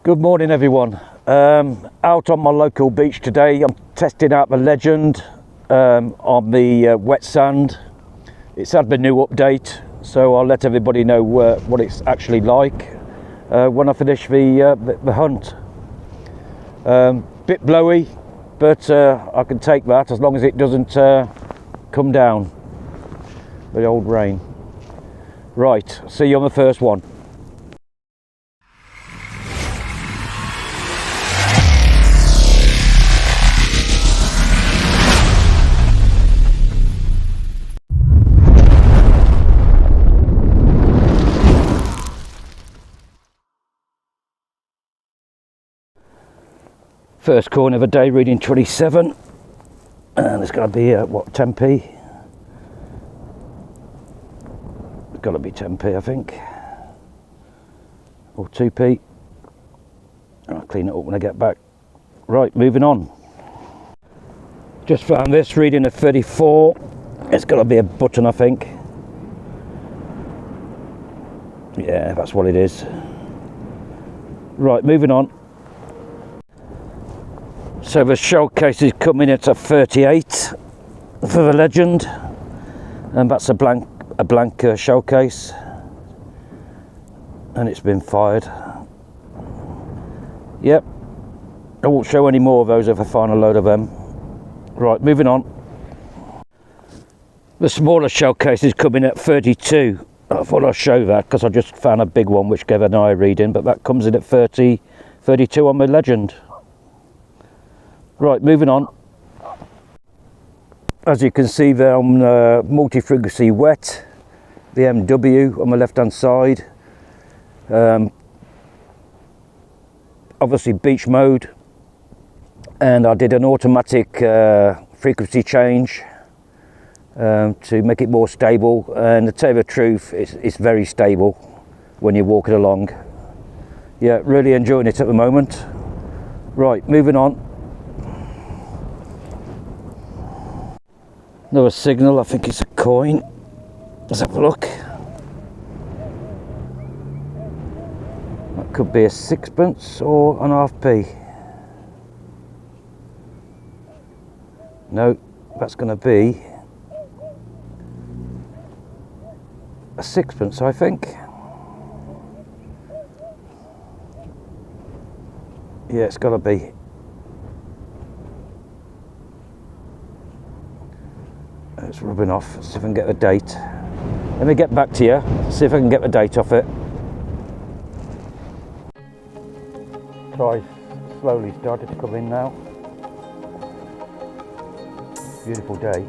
Good morning everyone. Out on my local beach today. I'm testing out the Legend on the wet sand. It's had the new update, so I'll let everybody know what it's actually like when I finish the hunt. Bit blowy, but I can take that as long as it doesn't come down. The old rain. Right, see you on the first one. First corner of the day, reading 27, and it's going to be what, 10p? It's got to be 10p, I think, or 2p. I'll clean it up when I get back. Right, moving on. Just found this, reading a 34. It's got to be a button, I think. Yeah, that's what it is. Right, moving on. So the showcase is coming at a 38 for the Legend, and that's a blank showcase, and it's been fired. Yep, I won't show any more of those if I find a load of them. Right, moving on. The smaller showcase is coming at 32. I thought I'd show that because I just found a big one which gave an eye reading, but that comes in at 32 on the Legend. Right, moving on. As you can see there, I'm multi-frequency wet, the MW on the left hand side. Obviously beach mode, and I did an automatic frequency change to make it more stable, and to tell you the truth, it's very stable when you're walking along. Yeah, really enjoying it at the moment. Right, moving on. Another signal, I think it's a coin. Let's have a look. That could be a sixpence or an half-p. No, that's going to be a sixpence, I think. Yeah, it's got to be. It's rubbing off. Let's see if I can get the date. Let me get back to you, see if I can get the date off it. Tide slowly started to come in now. Beautiful day.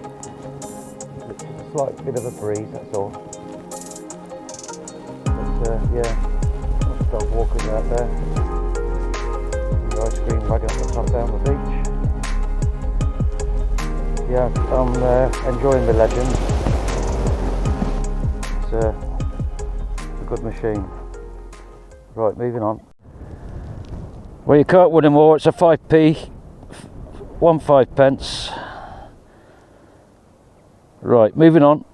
It's a slight bit of a breeze, that's all. But yeah, I'll start walking out there. The ice cream wagon at the top down the beach. Yeah, I'm enjoying the Legend. It's a good machine. Right, moving on. Well, you can't win them all. It's a 5p, 1 pence. Right, moving on.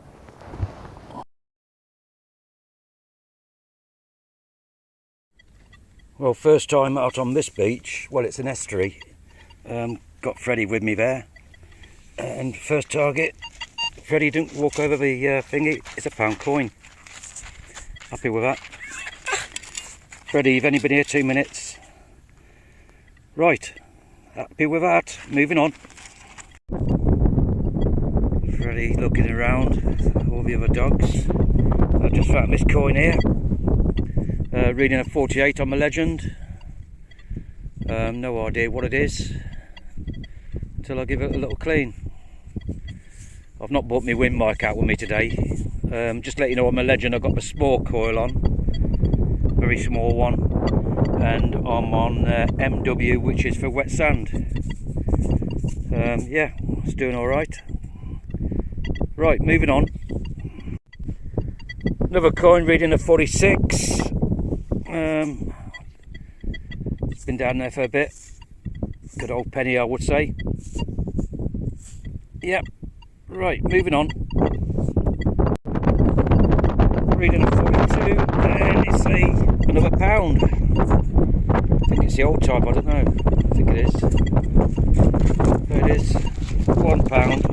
Well, first time out on this beach. Well, it's an estuary. Got Freddie with me there. And first target, Freddie didn't walk over the thingy, it's a £1 coin. Happy with that. Freddie, you've only been here 2 minutes. Right, happy with that, moving on. Freddie looking around, all the other dogs. I just found this coin here. Reading a 48 on the Legend. No idea what it is until I give it a little clean. I've not brought my wind mic out with me today. Just to let you know, on my Legend I've got the small coil on, very small one, and I'm on MW, which is for wet sand. Yeah, it's doing all right. Right, moving on. Another coin reading a 46. It's been down there for a bit. Good old penny, I would say. Yep. Right, moving on. Reading a 42, and it's a Another pound. I think it's the old type, I don't know. I think it is. There it is. £1. £1.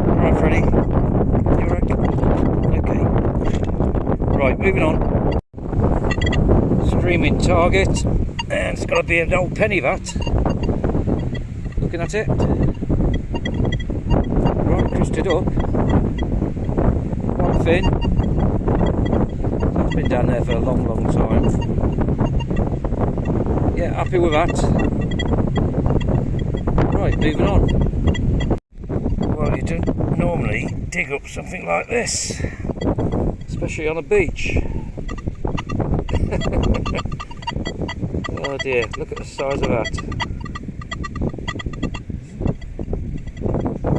Alright, Freddie. You alright? Okay. Right, moving on. Streaming target. And it's got to be an old penny, that. Looking at it. Right, crusted up. Quite thin. That's been down there for a long, long time. Yeah, happy with that. Right, moving on. Well, you don't normally dig up something like this, especially on a beach. Oh dear, look at the size of that.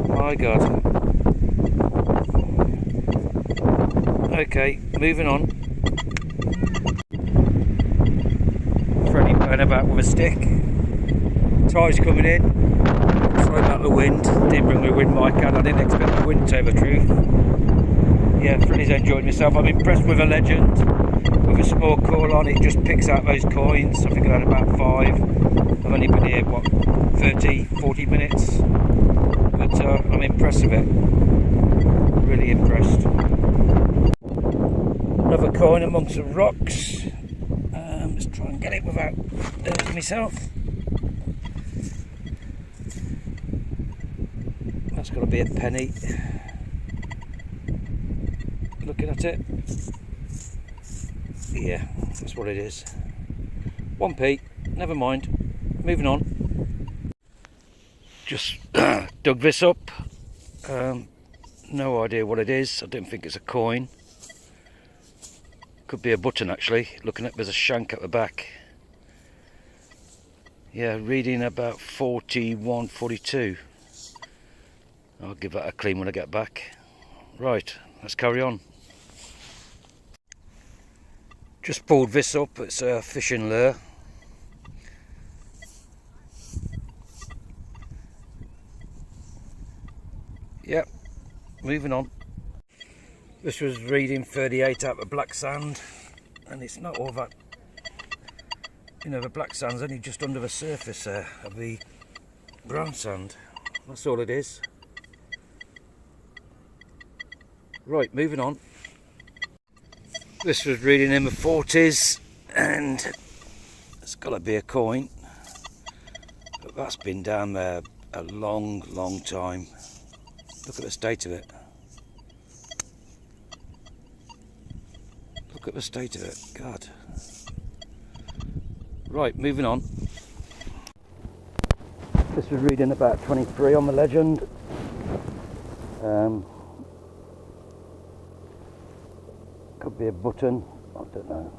My God. Okay, moving on. Freddie playing about with a stick. Tide's coming in. Sorry about the wind. Didn't bring my wind mic out. I didn't expect the wind, to tell the truth. Yeah, Freddie's enjoying himself. I'm impressed with a Legend. With a small call on, it just picks out those coins. I think I had about 5. I've only been here, what, 30, 40 minutes? But I'm impressed with it. Really impressed. Another coin amongst the rocks. Let's try and get it without hurting myself. That's got to be a penny. Looking at it. Yeah, that's what it is. 1p, never mind. Moving on. Just dug this up. No idea what it is. I don't think it's a coin. Could be a button actually. Looking at, there's a shank at the back. Yeah, reading about 41, 42. I'll give that a clean when I get back. Right, let's carry on. Just pulled this up, it's a fishing lure. Yep, moving on. This was reading 38 out of black sand, and it's not all that, you know, the black sand's only just under the surface there of the brown sand. That's all it is. Right, moving on. This was reading in the 40s, and it's got to be a coin, but that's been down there a long, long time. Look at the state of it. Look at the state of it. God. Right, moving on. This was reading about 23 on the Legend. Could be a button, I don't know.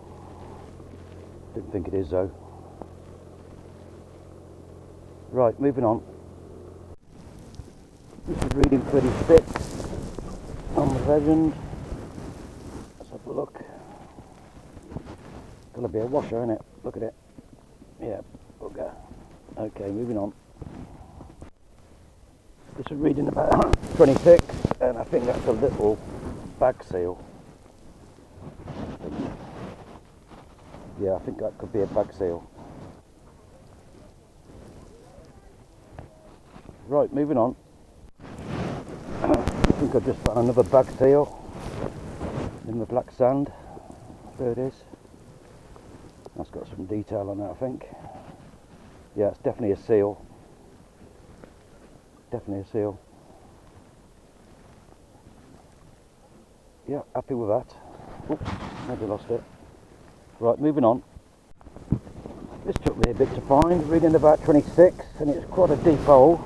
Didn't think it is though. Right, moving on. This is reading 36 on the Legend. Let's have a look. Gonna be a washer, isn't it? Look at it. Yeah, bugger. Okay, moving on. This is reading about 26, and I think that's a little bag seal. Yeah, I think that could be a bag seal. Right, moving on. I think I've just found another bag seal in the black sand. There it is. That's got some detail on that, I think. Yeah, it's definitely a seal. Definitely a seal. Yeah, happy with that. Oops, maybe lost it. Right, moving on. This took me a bit to find, reading about 26, and it's quite a deep hole,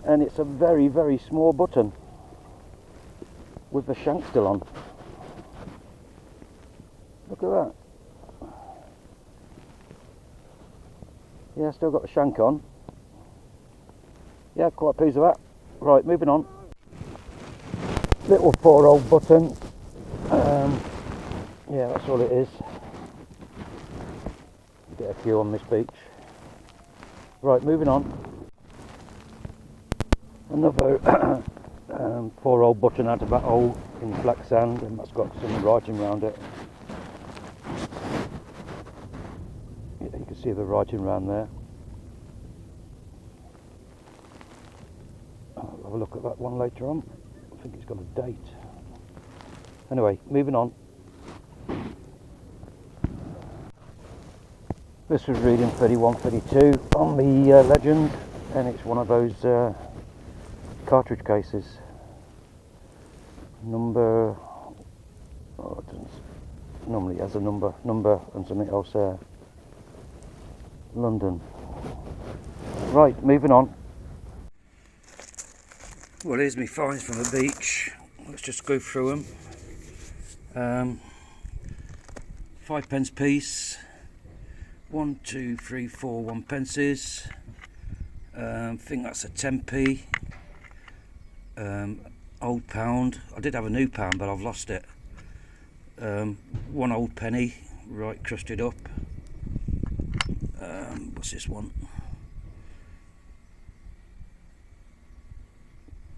and it's a very, very small button with the shank still on. Look at that. Yeah, still got the shank on. Yeah, quite pleased with that. Right, moving on. Little 4-hole button. Yeah, that's all it is. Get a few on this beach. Right, moving on. Another 4-hole button out of that hole in black sand, and that's got some writing around it. Yeah, you can see the writing around there. I'll have a look at that one later on. I think it's got a date. Anyway, moving on. This was reading 3132 on the Legend, and it's one of those cartridge cases. Number, oh, it doesn't, normally it has a number and something else there. London. Right, moving on. Well, here's my finds from the beach. Let's just go through them. 5p piece. 1, 2, 3, 4 1pences. I think that's a 10p. Old pound. I did have a new pound, but I've lost it. 1 old penny, right crusted up. What's this one?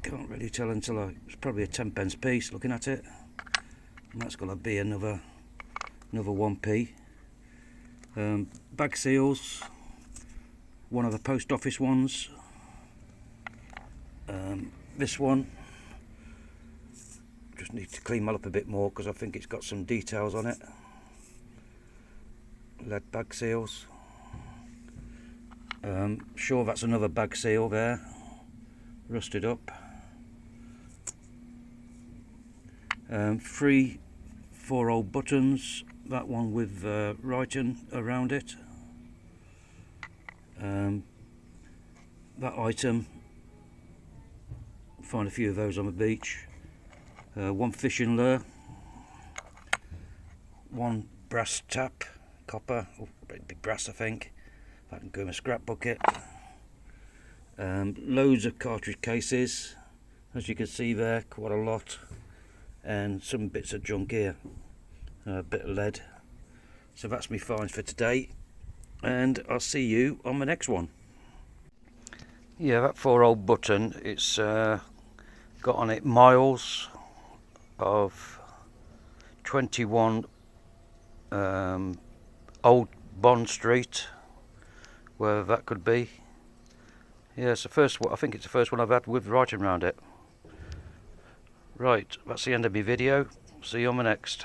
Can't really tell until it's probably a 10p piece. Looking at it, and that's going to be another 1p. Bag seals, one of the post office ones. This one, just need to clean that up a bit more because I think it's got some details on it. Lead bag seals. Sure, that's another bag seal there, rusted up. 3 4-hole buttons, that one with writing around it. That item, find a few of those on the beach. 1 fishing lure, 1 brass tap, copper, oh, it'd be brass I think, if I can go in a scrap bucket. Loads of cartridge cases, as you can see there, quite a lot, and some bits of junk here, a bit of lead. So that's my finds for today, and I'll see you on the next one. Yeah, that 4-hole button, it's got on it miles of 21 Old Bond Street, wherever that could be. Yeah, it's the first one. I think it's the first one I've had with writing around it. Right, that's the end of my video. See you on the next.